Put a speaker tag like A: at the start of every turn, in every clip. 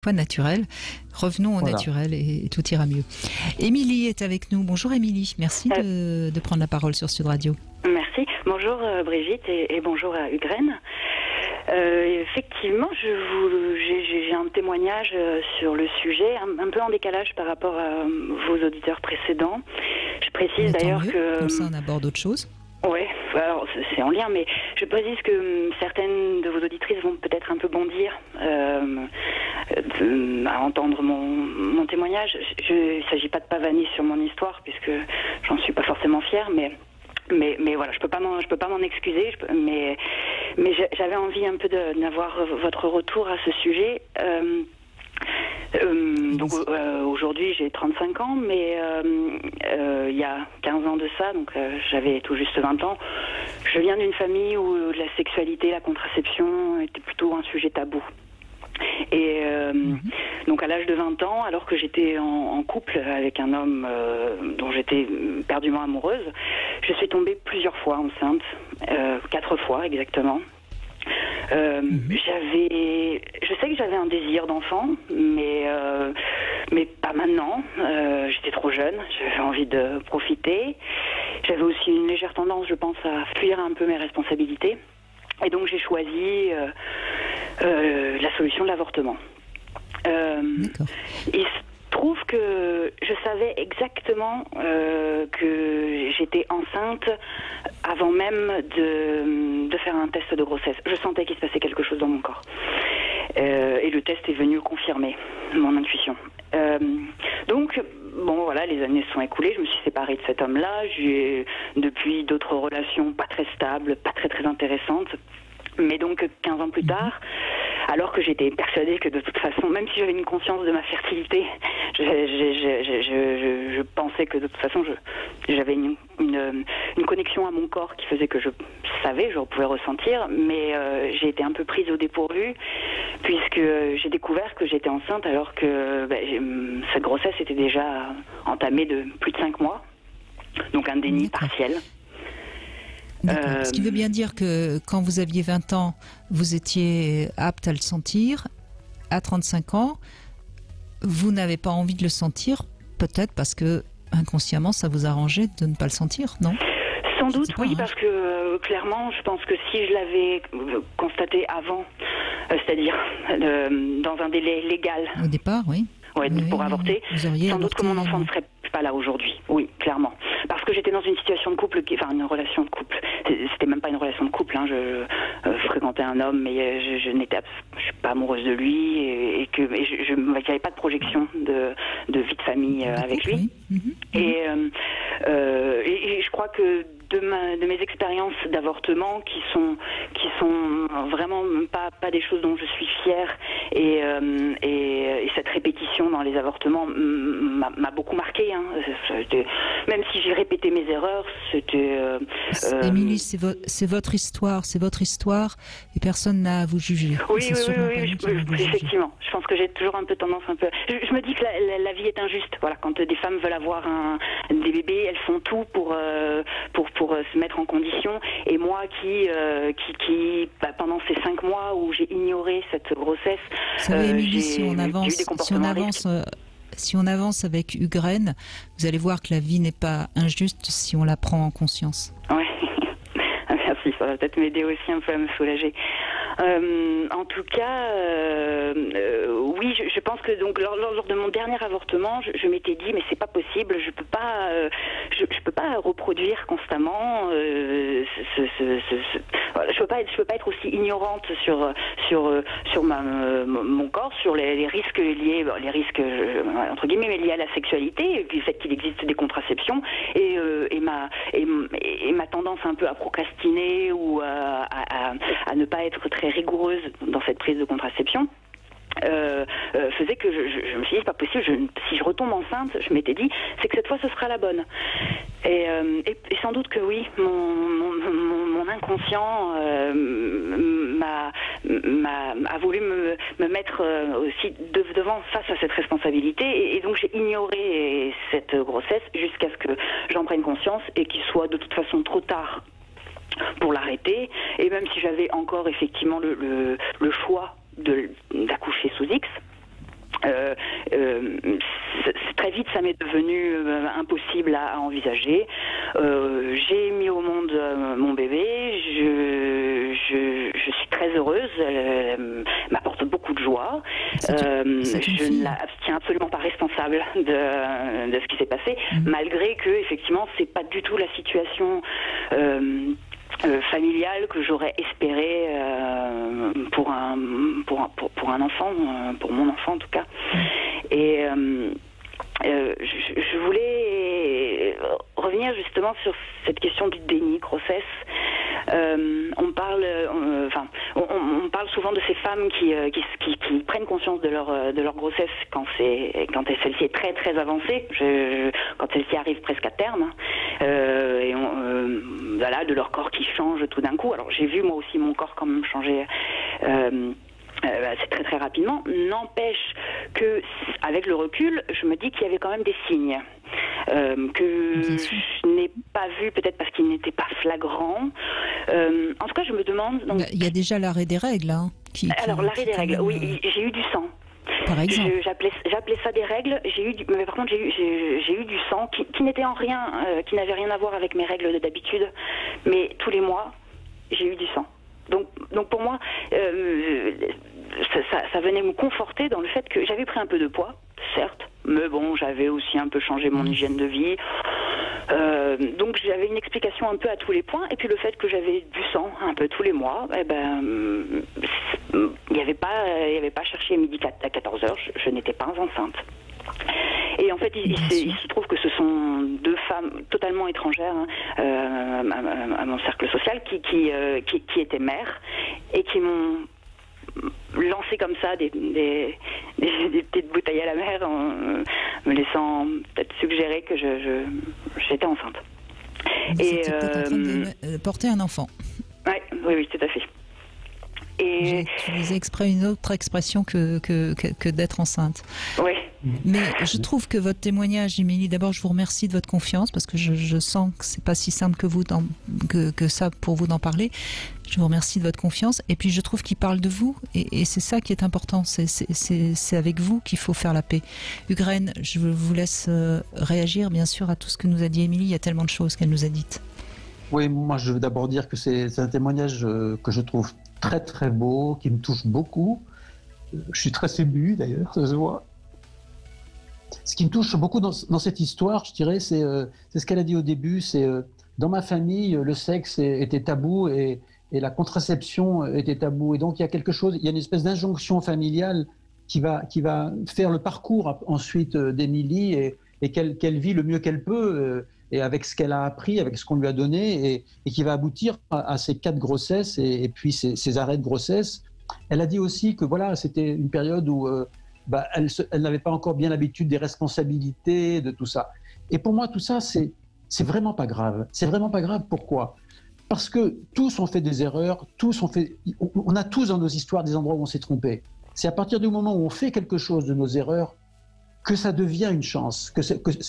A: Fois naturel. Revenons au naturel et tout ira mieux. Émilie est avec nous. Bonjour Émilie, merci de prendre la parole sur Sud Radio.
B: Merci. Bonjour Brigitte et bonjour à Ugraine. Effectivement, j'ai un témoignage sur le sujet, un peu en décalage par rapport à vos auditeurs précédents. Je précise d'ailleurs que...
A: Comme ça, on aborde autre chose.
B: Oui, alors c'est en lien, mais je précise que certaines de vos auditrices vont peut-être un peu bondir à entendre mon témoignage. Il ne s'agit pas de pavaner sur mon histoire, puisque j'en suis pas forcément fière, mais voilà, je peux pas m'en excuser, mais j'avais envie un peu d'avoir votre retour à ce sujet. Donc aujourd'hui j'ai 35 ans, mais il y a 15 ans de ça, donc j'avais tout juste 20 ans. Je viens d'une famille où la sexualité, la contraception était plutôt un sujet tabou. Et donc à l'âge de 20 ans, alors que j'étais en couple avec un homme dont j'étais perdument amoureuse, je suis tombée plusieurs fois enceinte, 4 fois exactement. Je sais que j'avais un désir d'enfant, mais pas maintenant. J'étais trop jeune, j'avais envie de profiter. J'avais aussi une légère tendance, je pense, à fuir un peu mes responsabilités. Et donc j'ai choisi la solution de l'avortement. Il se trouve que je savais exactement que j'étais enceinte avant même de faire un test de grossesse. Je sentais qu'il se passait quelque chose dans mon corps. Et le test est venu confirmer mon intuition. Donc, bon, voilà, les années se sont écoulées. Je me suis séparée de cet homme-là. J'ai depuis d'autres relations pas très stables, pas très très intéressantes. Mais donc, 15 ans plus tard, alors que j'étais persuadée que de toute façon, même si j'avais une conscience de ma fertilité, je pensais que de toute façon, j'avais une connexion à mon corps qui faisait que je savais, je pouvais ressentir, mais j'ai été un peu prise au dépourvu, puisque j'ai découvert que j'étais enceinte alors que cette grossesse était déjà entamée de plus de 5 mois, donc un déni partiel.
A: Ce qui veut bien dire que quand vous aviez 20 ans, vous étiez apte à le sentir. À 35 ans, vous n'avez pas envie de le sentir, peut-être parce que inconsciemment, ça vous arrangeait de ne pas le sentir, non ?
B: Sans doute, oui, parce que clairement, je pense que si je l'avais constaté avant, c'est-à-dire dans un délai légal...
A: Au départ, oui.
B: Pour avorter, sans doute que mon enfant ne serait pas là aujourd'hui, oui, clairement. Parce que j'étais dans une situation de couple, une relation de couple. C'était même pas une relation de couple, je fréquentais un homme, mais je suis pas amoureuse de lui, et je n'avais pas de projection de vie de famille avec lui. Et je crois que de mes expériences d'avortement qui sont vraiment pas des choses dont je suis fière, et cette répétition dans les avortements m'a beaucoup marqué, même si j'ai répété mes erreurs, c'était...
A: Émilie, c'est votre histoire, et personne n'a à vous juger.
B: Oui, effectivement. Je pense que j'ai toujours un peu tendance je me dis que la vie est injuste. Voilà, quand des femmes veulent avoir des bébés, elles font tout pour se mettre en condition. Et moi qui pendant ces 5 mois où j'ai ignoré cette grossesse,
A: vous savez, Émilie, si on avance avec Ugraine, vous allez voir que la vie n'est pas injuste si on la prend en conscience.
B: Oui. Merci, ça va peut-être m'aider aussi un peu à me soulager. En tout cas, oui, je pense que donc lors de mon dernier avortement, je m'étais dit mais c'est pas possible, je peux pas reproduire constamment. Je peux pas être aussi ignorante sur mon corps, sur les risques liés, entre guillemets, mais liés à la sexualité, du fait qu'il existe des contraceptions, et ma tendance un peu à procrastiner ou à ne pas être très rigoureuse dans cette prise de contraception faisait que je me suis dit c'est pas possible, si je retombe enceinte, je m'étais dit c'est que cette fois ce sera la bonne, et sans doute que oui, mon inconscient a voulu me mettre aussi devant, face à cette responsabilité, et donc j'ai ignoré cette grossesse jusqu'à ce que j'en prenne conscience et qu'il soit de toute façon trop tard pour l'arrêter. Et même si j'avais encore effectivement le choix d'accoucher sous X, ça m'est devenu impossible à envisager. J'ai mis au monde mon bébé. Je suis très heureuse. Elle m'apporte beaucoup de joie. Je ne l'abstiens absolument pas responsable de ce qui s'est passé, malgré que effectivement c'est pas du tout la situation familiale que j'aurais espéré pour un enfant, pour mon enfant en tout cas. Et je voulais revenir justement sur cette question du déni de grossesse. On parle souvent de ces femmes qui prennent conscience de leur grossesse quand celle-ci est très très avancée, quand celle-ci arrive presque à terme, et voilà, de leur corps qui change tout d'un coup. Alors j'ai vu moi aussi mon corps quand même changer. C'est très très rapidement. N'empêche que, avec le recul, je me dis qu'il y avait quand même des signes que je n'ai pas vus, peut-être parce qu'ils n'étaient pas flagrants. En tout cas, je me demande. Donc...
A: Il y a déjà l'arrêt des règles. Hein,
B: Alors l'arrêt des règles, oui, j'ai eu du sang.
A: Par exemple.
B: J'appelais ça des règles. Mais par contre, j'ai eu du sang qui n'était en rien, qui n'avait rien à voir avec mes règles d'habitude. Mais tous les mois, j'ai eu du sang. Donc pour moi, ça venait me conforter dans le fait que j'avais pris un peu de poids, certes, mais bon, j'avais aussi un peu changé mon hygiène de vie. Donc j'avais une explication un peu à tous les points. Et puis le fait que j'avais du sang un peu tous les mois, il n'y avait pas cherché midi à 14h, je n'étais pas enceinte. Et en fait, il se trouve que ce sont deux femmes totalement étrangères à mon cercle social qui étaient mères et qui m'ont lancé comme ça des petites bouteilles à la mer en me laissant peut-être suggérer que j'étais enceinte.
A: Vous étiez peut-être en train de porter un enfant.
B: Oui, tout à fait.
A: J'ai utilisé exprès une autre expression que d'être enceinte.
B: Oui.
A: Mais je trouve que votre témoignage, Émilie, d'abord je vous remercie de votre confiance parce que je sens que c'est pas si simple que ça pour vous d'en parler. Je vous remercie de votre confiance et puis je trouve qu'il parle de vous et c'est ça qui est important. C'est avec vous qu'il faut faire la paix. Hugues, je vous laisse réagir bien sûr à tout ce que nous a dit Émilie. Il y a tellement de choses qu'elle nous a dites.
C: Oui, moi je veux d'abord dire que c'est un témoignage que je trouve très très beau, qui me touche beaucoup. Je suis très ému d'ailleurs, ça se voit. Ce qui me touche beaucoup dans cette histoire, je dirais, c'est ce qu'elle a dit au début, c'est dans ma famille, le sexe était tabou et la contraception était tabou. Et donc il y a quelque chose, il y a une espèce d'injonction familiale qui va faire le parcours ensuite d'Émilie et qu'elle vit le mieux qu'elle peut et avec ce qu'elle a appris, avec ce qu'on lui a donné et qui va aboutir à ces 4 grossesses et puis ces arrêts de grossesse. Elle a dit aussi que voilà, c'était une période où elle n'avait pas encore bien l'habitude des responsabilités, de tout ça. Et pour moi, tout ça, c'est vraiment pas grave. C'est vraiment pas grave. Pourquoi ? Parce que tous ont fait des erreurs, on a tous dans nos histoires des endroits où on s'est trompé. C'est à partir du moment où on fait quelque chose de nos erreurs que ça devient une chance.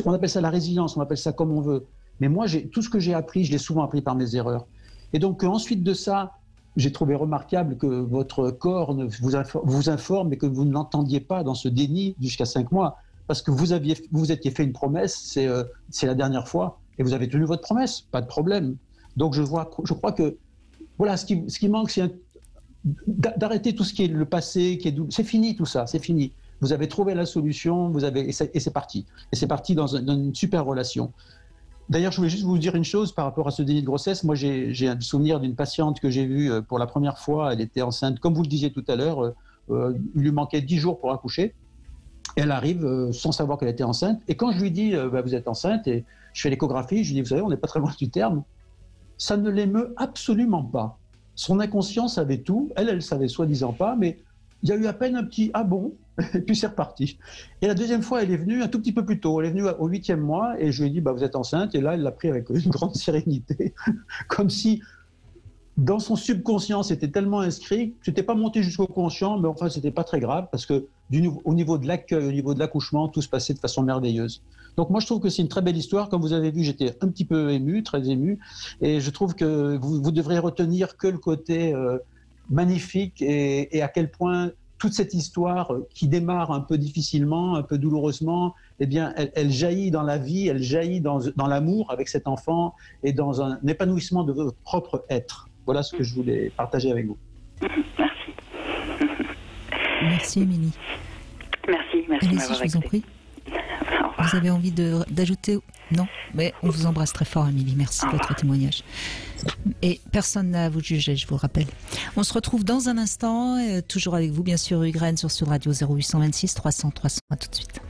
C: On appelle ça la résilience, on appelle ça comme on veut. Mais moi, tout ce que j'ai appris, je l'ai souvent appris par mes erreurs. Et donc, ensuite de ça, j'ai trouvé remarquable que votre corps vous informe et que vous ne l'entendiez pas dans ce déni jusqu'à 5 mois. Parce que vous étiez fait une promesse, c'est la dernière fois, et vous avez tenu votre promesse, pas de problème. Donc je crois que voilà, ce qui manque, c'est d'arrêter tout ce qui est le passé, qui est c'est fini tout ça, c'est fini. Vous avez trouvé la solution, et c'est parti. Et c'est parti dans une super relation. D'ailleurs, je voulais juste vous dire une chose par rapport à ce déni de grossesse. Moi, j'ai un souvenir d'une patiente que j'ai vue pour la première fois. Elle était enceinte, comme vous le disiez tout à l'heure, il lui manquait 10 jours pour accoucher. Et elle arrive sans savoir qu'elle était enceinte. Et quand je lui dis, vous êtes enceinte, et je fais l'échographie, je lui dis, vous savez, on n'est pas très loin du terme. Ça ne l'émeut absolument pas. Son inconscient savait tout. Elle savait soi-disant pas, mais il y a eu à peine un petit « ah bon ?» et puis c'est reparti. Et la deuxième fois, elle est venue un tout petit peu plus tôt. Elle est venue au 8e mois et je lui ai dit vous êtes enceinte. Et là, elle l'a pris avec une grande sérénité, comme si dans son subconscient, c'était tellement inscrit, c'était pas monté jusqu'au conscient, mais enfin, c'était pas très grave parce que au niveau de l'accueil, au niveau de l'accouchement, tout se passait de façon merveilleuse. Donc moi, je trouve que c'est une très belle histoire. Comme vous avez vu, j'étais un petit peu ému, très ému, et je trouve que vous devriez retenir que le côté magnifique et à quel point toute cette histoire qui démarre un peu difficilement, un peu douloureusement, eh bien, elle jaillit dans la vie, elle jaillit dans l'amour avec cet enfant et dans un épanouissement de votre propre être. Voilà ce que je voulais partager avec vous.
B: Merci.
A: Merci, Émilie.
B: Merci de m'avoir
A: je vous en prie. Vous avez envie d'ajouter? Non, mais on vous embrasse très fort, Émilie. Merci de votre témoignage. Et personne n'a à vous juger, je vous rappelle. On se retrouve dans un instant, toujours avec vous, bien sûr, Hugues Rennes sur Sud Radio 0826 300 300. À tout de suite.